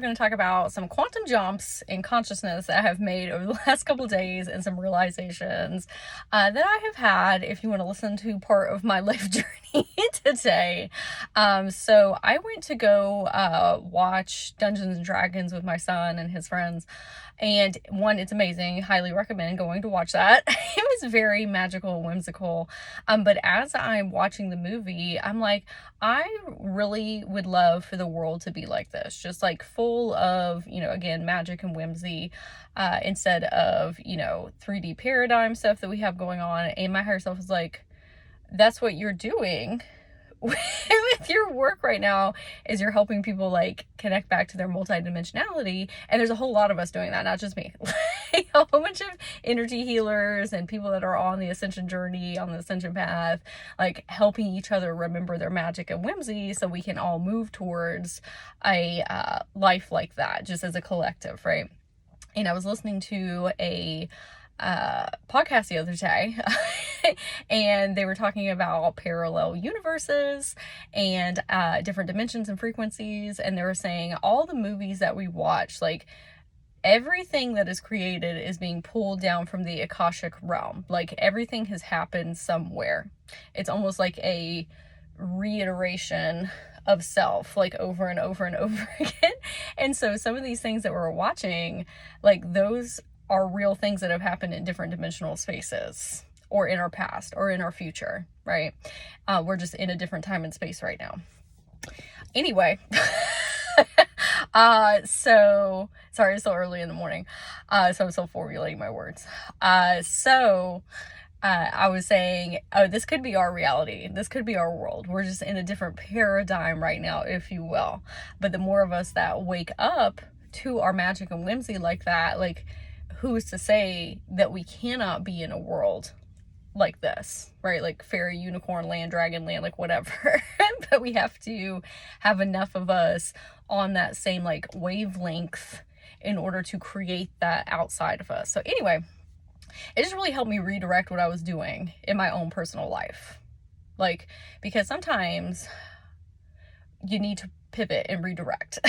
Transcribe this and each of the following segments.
going to talk about some quantum jumps in consciousness that I have made over the last couple of days and some realizations that I have had, if you want to listen to part of my life journey today. So I went to go watch Dungeons and Dragons with my son and his friends. And one, it's amazing. Highly recommend going to watch that. It was very magical and whimsical. But as I'm watching the movie, I'm like, I really would love for the world to be like this. Just like full of, again, magic and whimsy, instead of, 3D paradigm stuff that we have going on. And my higher self is like, that's what you're doing with your work right now, is you're helping people like connect back to their multidimensionality. And there's a whole lot of us doing that, not just me. Like a whole bunch of energy healers and people that are on the ascension journey, on the ascension path, like helping each other remember their magic and whimsy so we can all move towards a life like that, just as a collective, right? And I was listening to a podcast the other day and they were talking about parallel universes and different dimensions and frequencies, and they were saying all the movies that we watch, like everything that is created is being pulled down from the Akashic realm. Like everything has happened somewhere. It's almost like a reiteration of self, like over and over and over again. And so some of these things that we're watching, like those are real things that have happened in different dimensional spaces, or in our past, or in our future, right? We're just in a different time and space right now. Anyway, so sorry, it's so early in the morning, so I'm still formulating my words. I was saying, this could be our reality. This could be our world. We're just in a different paradigm right now, if you will. But the more of us that wake up to our magic and whimsy like that, like, who's to say that we cannot be in a world like this, right? Like fairy, unicorn land, dragon land, like whatever. But we have to have enough of us on that same like wavelength in order to create that outside of us. So anyway, it just really helped me redirect what I was doing in my own personal life. Like, because sometimes you need to pivot and redirect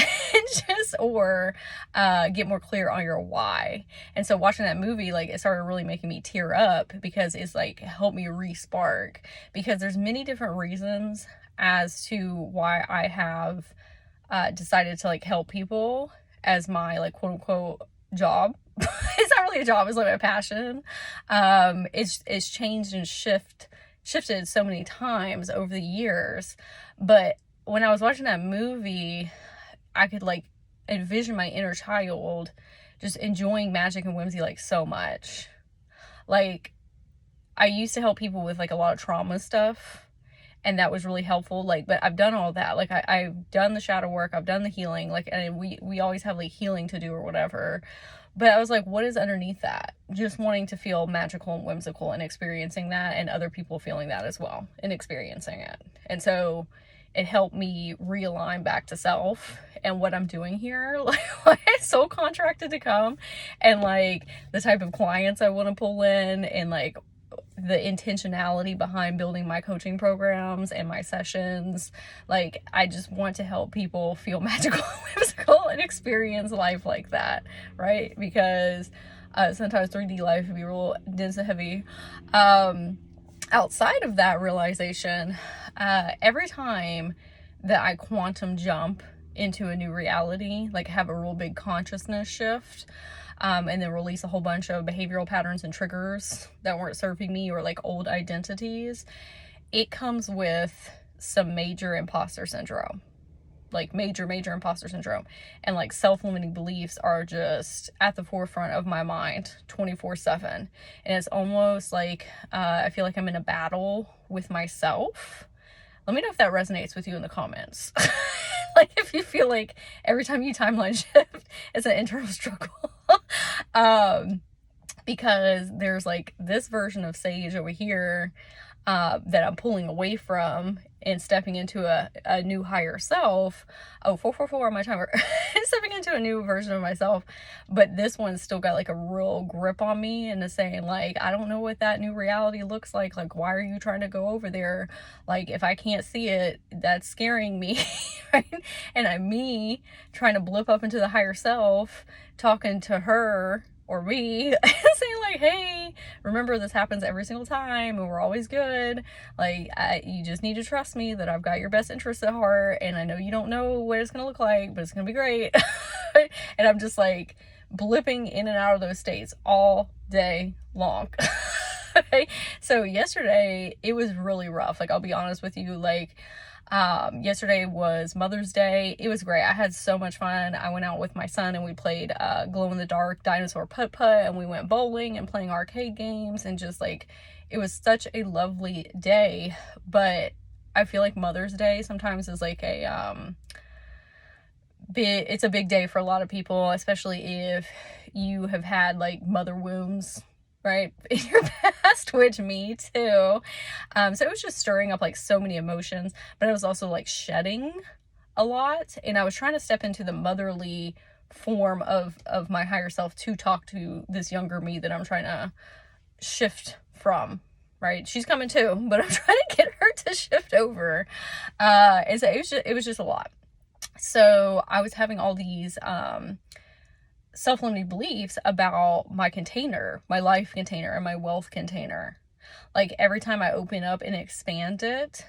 or get more clear on your why. And so watching that movie, like, it started really making me tear up, because it's like helped me re-spark, because there's many different reasons as to why I have decided to like help people as my like quote unquote job. It's not really a job, it's like my passion. It's changed and shifted so many times over the years. But when I was watching that movie, I could like envision my inner child just enjoying magic and whimsy like so much. Like, I used to help people with like a lot of trauma stuff, and that was really helpful. Like, but I've done all that. Like I've done the shadow work, I've done the healing, like, and we always have like healing to do or whatever. But I was like, what is underneath that? Just wanting to feel magical and whimsical and experiencing that, and other people feeling that as well and experiencing it. And so it helped me realign back to self and what I'm doing here. Like, I'm so contracted to come, and like the type of clients I want to pull in, and like the intentionality behind building my coaching programs and my sessions. Like, I just want to help people feel magical and whimsical and experience life like that, right? Because sometimes 3D life can be real dense and heavy. Outside of that realization, every time that I quantum jump into a new reality, like have a real big consciousness shift, and then release a whole bunch of behavioral patterns and triggers that weren't serving me, or like old identities, it comes with some major imposter syndrome. Like major imposter syndrome, and like self-limiting beliefs are just at the forefront of my mind 24/7. And it's almost like I feel like I'm in a battle with myself. Let me know if that resonates with you in the comments. Like, if you feel like every time you timeline shift, it's an internal struggle. Because there's like this version of Sage over here that I'm pulling away from, and stepping into a new higher self. Oh, 444 on my timer. Stepping into a new version of myself. But this one's still got like a real grip on me and is saying like, I don't know what that new reality looks like. Like, why are you trying to go over there? Like, if I can't see it, that's scaring me. Right? And me trying to blip up into the higher self, talking to her or me, saying like, hey, remember this happens every single time and we're always good. Like, you just need to trust me that I've got your best interests at heart, and I know you don't know what it's gonna look like, but it's gonna be great. And I'm just like blipping in and out of those states all day long. Okay? So yesterday it was really rough. Like, I'll be honest with you, like, yesterday was Mother's Day. It was great. I had so much fun. I went out with my son and we played glow-in-the-dark dinosaur putt-putt, and we went bowling and playing arcade games, and just like, it was such a lovely day. But I feel like Mother's Day sometimes is like it's a big day for a lot of people, especially if you have had like mother wounds, right, in your past, which me too. So it was just stirring up like so many emotions, but I was also like shedding a lot, and I was trying to step into the motherly form of my higher self to talk to this younger me that I'm trying to shift from. Right, she's coming too, but I'm trying to get her to shift over, and so it was just a lot. So I was having all these self-limiting beliefs about my container, my life container, and my wealth container. Like, every time I open up and expand it,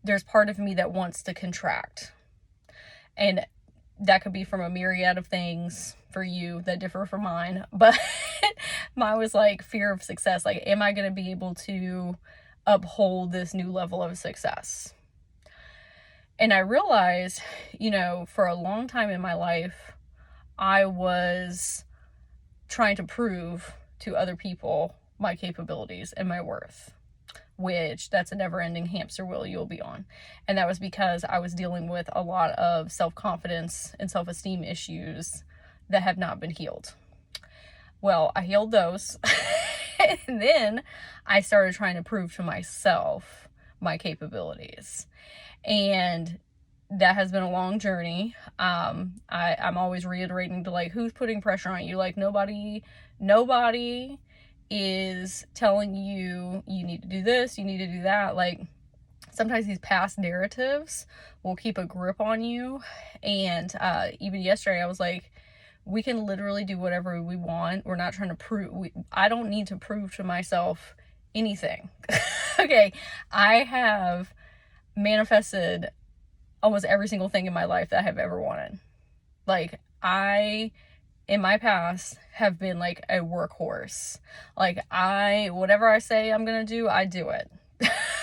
there's part of me that wants to contract. And that could be from a myriad of things for you that differ from mine. But mine was like fear of success. Like, am I going to be able to uphold this new level of success? And I realized, for a long time in my life, I was trying to prove to other people my capabilities and my worth, which that's a never-ending hamster wheel you'll be on. And that was because I was dealing with a lot of self-confidence and self-esteem issues that have not been healed. Well, I healed those. And then I started trying to prove to myself my capabilities. And that has been a long journey. I'm always reiterating to like, who's putting pressure on you? Like, nobody is telling you need to do this, you need to do that. Like, sometimes these past narratives will keep a grip on you. And even yesterday I was like, we can literally do whatever we want. We're not trying to prove, I don't need to prove to myself anything. Okay, I have manifested almost every single thing in my life that I have ever wanted. Like, I, in my past, have been like a workhorse. Like, whatever I say I'm gonna do, I do it.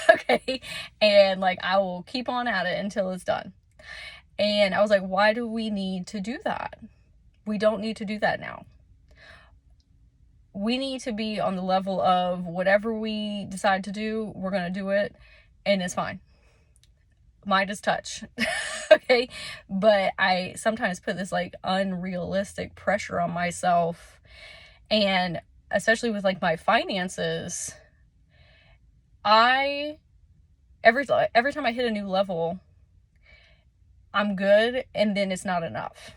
Okay, and like, I will keep on at it until it's done. And I was like, why do we need to do that? We don't need to do that now. We need to be on the level of whatever we decide to do, we're gonna do it, and it's fine. Midas touch. Okay, but I sometimes put this like unrealistic pressure on myself, and especially with like my finances, every time I hit a new level, I'm good, and then it's not enough.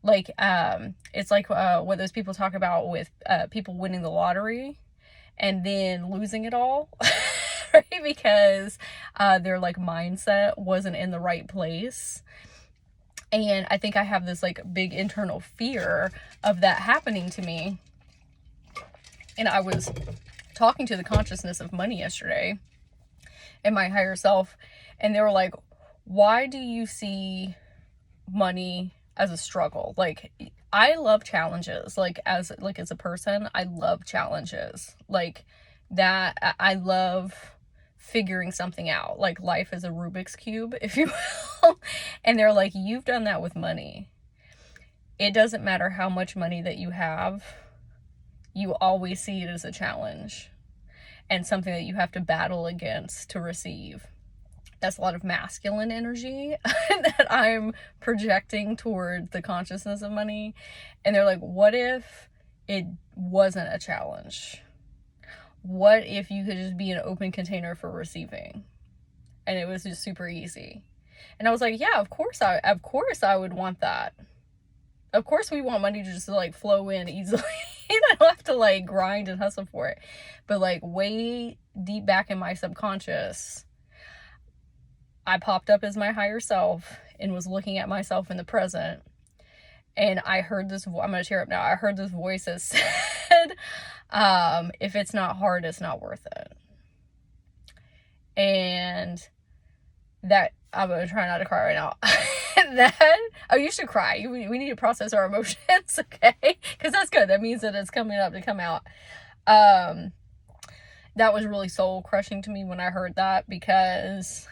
Like, it's like what those people talk about with people winning the lottery and then losing it all. Right? Because their like mindset wasn't in the right place. And I think I have this like big internal fear of that happening to me. And I was talking to the consciousness of money yesterday and my higher self, and they were like, why do you see money as a struggle? Like, I love challenges. Like, as a person, I love challenges. Like, that I love figuring something out. Like, life is a Rubik's Cube, if you will. And they're like, you've done that with money. It doesn't matter how much money that you have, you always see it as a challenge and something that you have to battle against to receive. That's a lot of masculine energy that I'm projecting toward the consciousness of money. And they're like, what if it wasn't a challenge? What if you could just be an open container for receiving? and it was just super easy. And I was like, yeah, of course I would want that. Of course we want money to just like flow in easily. I don't have to like grind and hustle for it. But like way deep back in my subconscious, I popped up as my higher self and was looking at myself in the present. And I heard this, I'm going to tear up now. I heard this voice that said, if it's not hard, it's not worth it. And that, I'm going to try not to cry right now. You should cry. We need to process our emotions, okay? Because that's good. That means that it's coming up to come out. That was really soul crushing to me when I heard that, because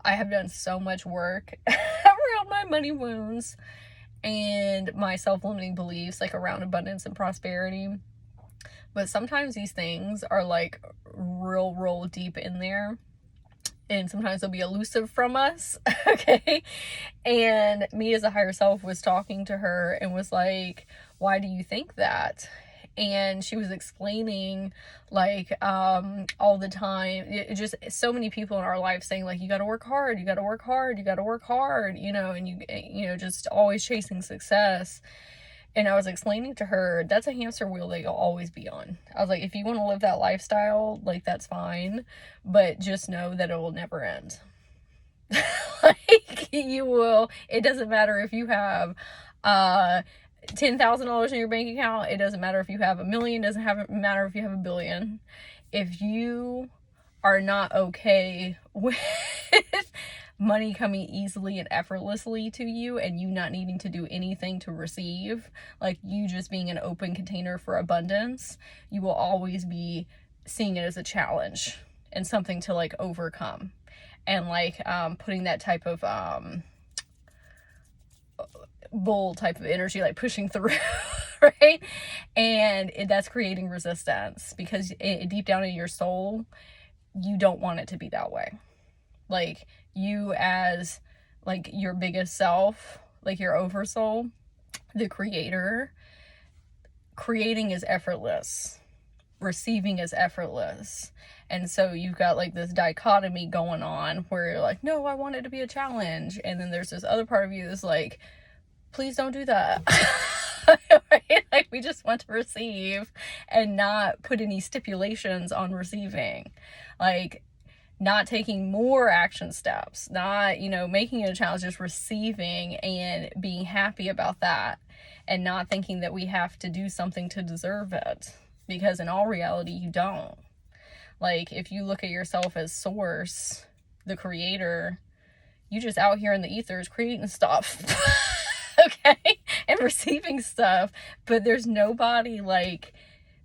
I have done so much work around my money wounds and my self-limiting beliefs, like around abundance and prosperity. But sometimes these things are like real deep in there. And sometimes they'll be elusive from us, okay? And me as a higher self was talking to her and was like, why do you think that? And she was explaining, like, all the time, just so many people in our life saying, like, you got to work hard, you got to work hard, you got to work hard, you know, and you know, just always chasing success. And I was explaining to her, that's a hamster wheel that you'll always be on. I was like, if you want to live that lifestyle, like, that's fine, but just know that it will never end. Like, you will, it doesn't matter if you have, $10,000 in your bank account. It doesn't matter if you have $1 million. It doesn't matter if you have $1 billion. If you are not okay with money coming easily and effortlessly to you, and you not needing to do anything to receive, like you just being an open container for abundance, you will always be seeing it as a challenge and something to like overcome, and like putting that type of bull type of energy, like pushing through, right? And that's creating resistance, because deep down in your soul, you don't want it to be that way. Like, you as like your biggest self, like your oversoul, the creator, creating is effortless, receiving is effortless. And so you've got like this dichotomy going on where you're like, no, I want it to be a challenge. And then there's this other part of you that's like, please don't do that. Right? Like, we just want to receive and not put any stipulations on receiving. Like, not taking more action steps, not, you know, making it a challenge, just receiving and being happy about that, and not thinking that we have to do something to deserve it, because in all reality, you don't. Like, if you look at yourself as source, the creator, you just out here in the ethers creating stuff. Okay, and receiving stuff, but there's nobody like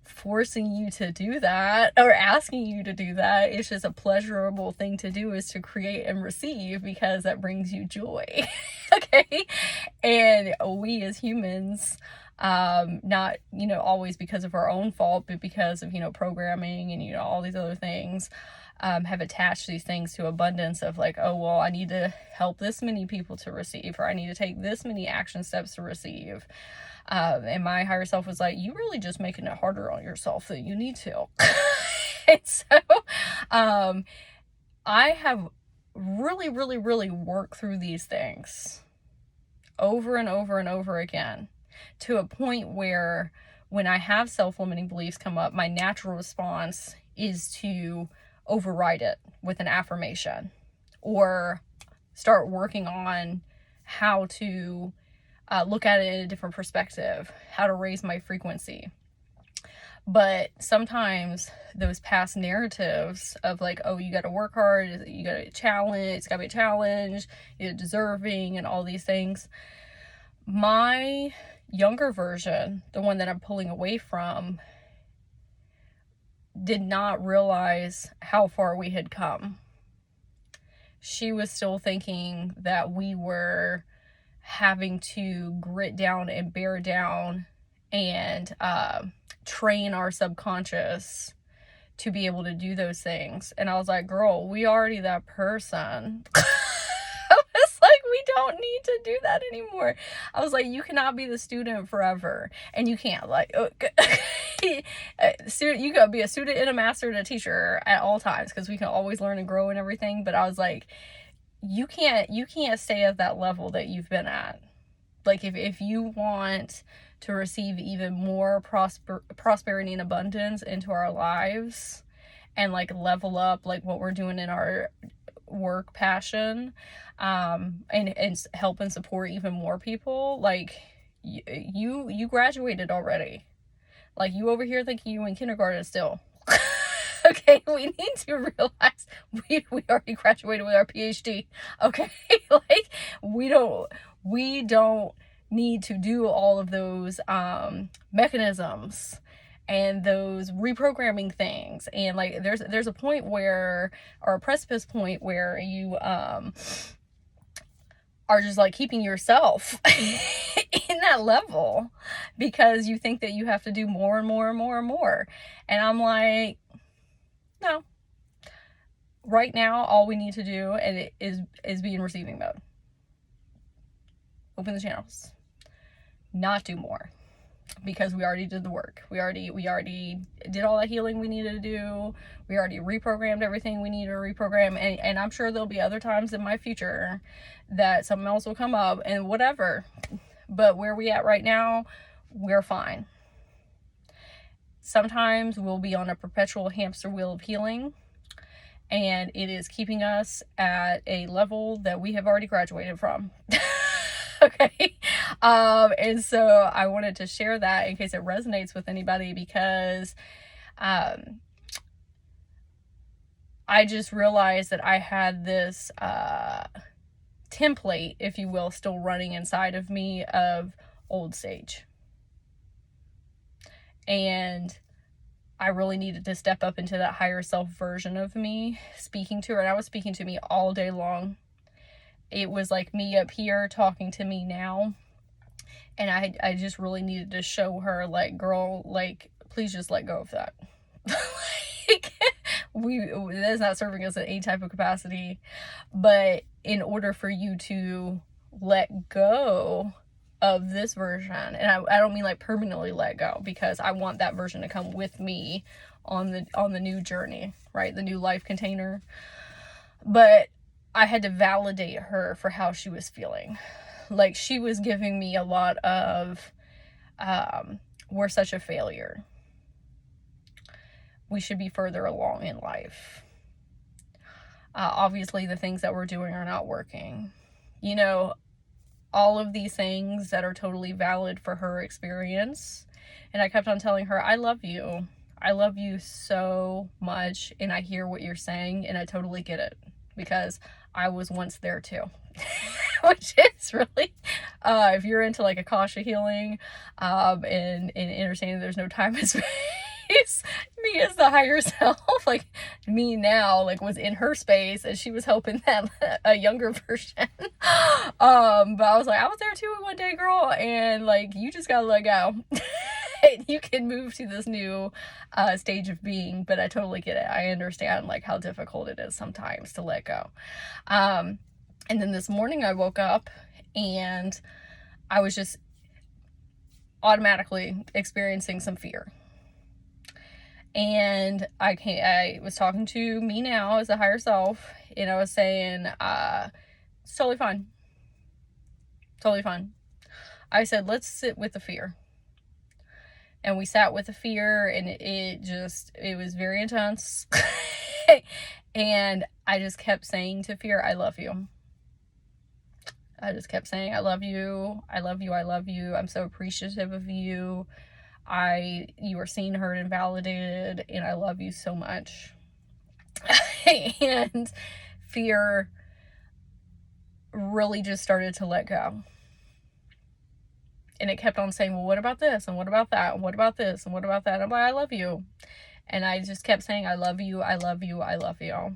forcing you to do that or asking you to do that. It's just a pleasurable thing to do, is to create and receive, because that brings you joy. Okay, and we as humans, not, you know, always because of our own fault, but because of, you know, programming and, you know, all these other things, have attached these things to abundance of like, oh, well, I need to help this many people to receive, or I need to take this many action steps to receive. And my higher self was like, you really just making it harder on yourself than you need to. And so, I have really worked through these things over and over and over again, to a point where when I have self-limiting beliefs come up, my natural response is to override it with an affirmation, or start working on how to look at it in a different perspective, how to raise my frequency. But sometimes those past narratives of like, oh, you got to work hard, you got to challenge, it's got to be a challenge, you're deserving, and all these things. My younger version, the one that I'm pulling away from, did not realize how far we had come. She was still thinking that we were having to grit down and bear down and train our subconscious to be able to do those things. And I was like, girl, we already that person. I was like, we don't need to do that anymore. I was like, you cannot be the student forever. And you can't, like, student, you gotta be a student and a master and a teacher at all times, because we can always learn and grow and everything. But I was like, you can't stay at that level that you've been at. Like, if you want to receive even more prosperity and abundance into our lives, and like level up like what we're doing in our work passion, and help and support even more people, like you graduated already. Like, you over here thinking you in kindergarten still. Okay, we need to realize we already graduated with our PhD. Okay, like we don't need to do all of those mechanisms and those reprogramming things. And like there's a point where, or a precipice point where you are just like keeping yourself in that level because you think that you have to do more and more and more and more. And I'm like, no. Right now, all we need to do is be in receiving mode. Open the channels. Not do more. Because we already did the work. We already did all the healing we needed to do. We already reprogrammed everything we needed to reprogram. And I'm sure there'll be other times in my future that something else will come up and whatever. But where we at right now, we're fine. Sometimes we'll be on a perpetual hamster wheel of healing, and it is keeping us at a level that we have already graduated from. Okay. And so I wanted to share that in case it resonates with anybody, because I just realized that I had this template, if you will, still running inside of me of old Sage. And I really needed to step up into that higher self version of me, speaking to her. And I was speaking to me all day long. It was like me up here talking to me now. And I just really needed to show her, like, girl, like, please just let go of that. Like, that is not serving us in any type of capacity. But in order for you to let go of this version, and I don't mean like permanently let go, because I want that version to come with me on the new journey, right? The new life container. But I had to validate her for how she was feeling. Like, she was giving me a lot of, we're such a failure. We should be further along in life. Obviously, the things that we're doing are not working. You know, all of these things that are totally valid for her experience. And I kept on telling her, I love you. I love you so much. And I hear what you're saying, and I totally get it, because I was once there too. Which is really, if you're into like Akasha healing, and understanding there's no time and space, me as the higher self, like me now, like was in her space, and she was helping that a younger version. But I was like, I was there too one day, girl, and like, you just gotta let go. You can move to this new stage of being. But I totally get it. I understand like how difficult it is sometimes to let go. And then this morning I woke up and I was just automatically experiencing some fear. And I was talking to me now as a higher self, and I was saying, it's totally fine. Totally fine. I said, let's sit with the fear. And we sat with the fear, and it was very intense. And I just kept saying to fear, I love you. I just kept saying, I love you. I love you. I love you. I'm so appreciative of you. You are seen, heard, and validated, and I love you so much. And fear really just started to let go. And it kept on saying, well, what about this? And what about that? And what about this? And what about that? And I'm like, I love you. And I just kept saying, I love you. I love you. I love you.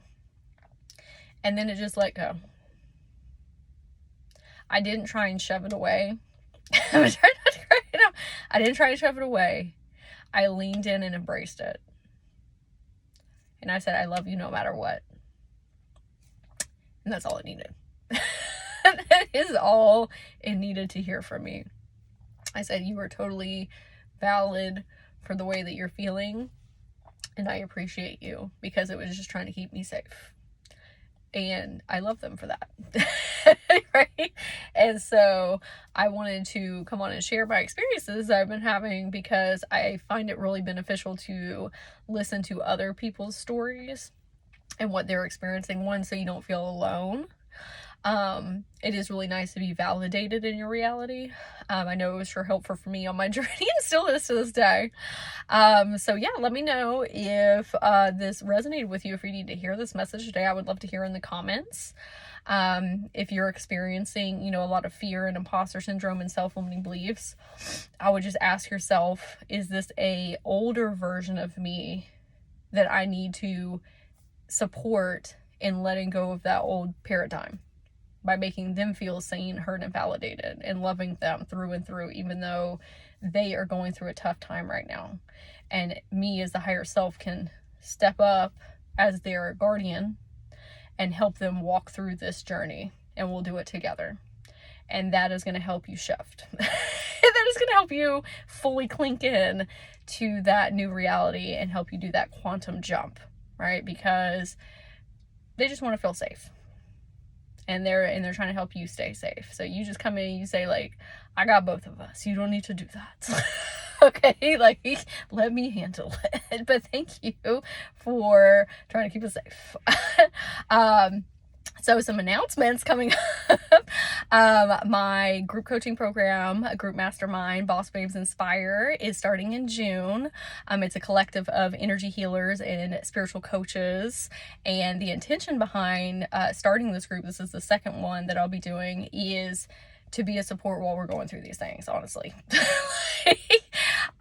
And then it just let go. I didn't try and shove it away. I'm trying not to cry now. I didn't try to shove it away. I leaned in and embraced it. And I said, I love you no matter what. And that's all it needed. That is all it needed to hear from me. I said, you are totally valid for the way that you're feeling, and I appreciate you, because it was just trying to keep me safe. And I love them for that. Right? And so I wanted to come on and share my experiences that I've been having, because I find it really beneficial to listen to other people's stories and what they're experiencing. One, so you don't feel alone. It is really nice to be validated in your reality. I know it was sure helpful for me on my journey, and still is to this day. So yeah, let me know if this resonated with you. If you need to hear this message today, I would love to hear in the comments. If you're experiencing, a lot of fear and imposter syndrome and self-limiting beliefs, I would just ask yourself, is this a older version of me that I need to support in letting go of that old paradigm, by making them feel seen, heard, and validated, and loving them through and through, even though they are going through a tough time right now. And me as the higher self can step up as their guardian and help them walk through this journey, and we'll do it together. And that is going to help you shift. That is going to help you fully clink in to that new reality and help you do that quantum jump, right? Because they just want to feel safe. And they're trying to help you stay safe. So you just come in and you say, like, I got both of us. You don't need to do that. Okay? Like, let me handle it. But thank you for trying to keep us safe. So some announcements coming up. My group coaching program, Group Mastermind, Boss Babes Inspire, is starting in June. It's a collective of energy healers and spiritual coaches. And the intention behind starting this group, this is the second one that I'll be doing, is to be a support while we're going through these things, honestly.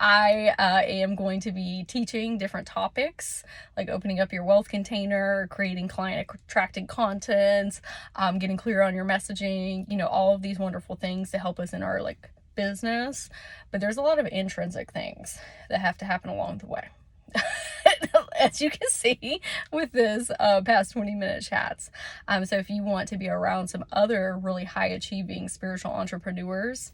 I am going to be teaching different topics, like opening up your wealth container, creating client attracting content, getting clear on your messaging, all of these wonderful things to help us in our business. But there's a lot of intrinsic things that have to happen along the way. As you can see with this past 20-minute chats. So if you want to be around some other really high achieving spiritual entrepreneurs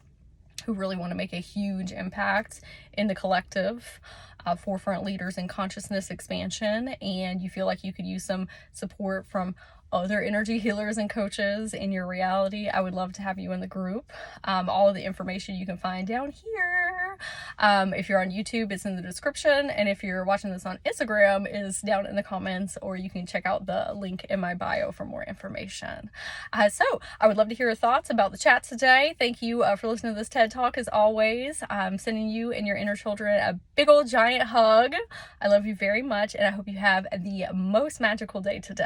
who really want to make a huge impact in the collective, forefront leaders in consciousness expansion, and you feel like you could use some support from other energy healers and coaches in your reality, I would love to have you in the group. All of the information you can find down here. If you're on YouTube, it's in the description. And if you're watching this on Instagram, it's down in the comments, or you can check out the link in my bio for more information. So I would love to hear your thoughts about the chat today. Thank you for listening to this TED Talk as always. I'm sending you and your inner children a big old giant hug. I love you very much, and I hope you have the most magical day today.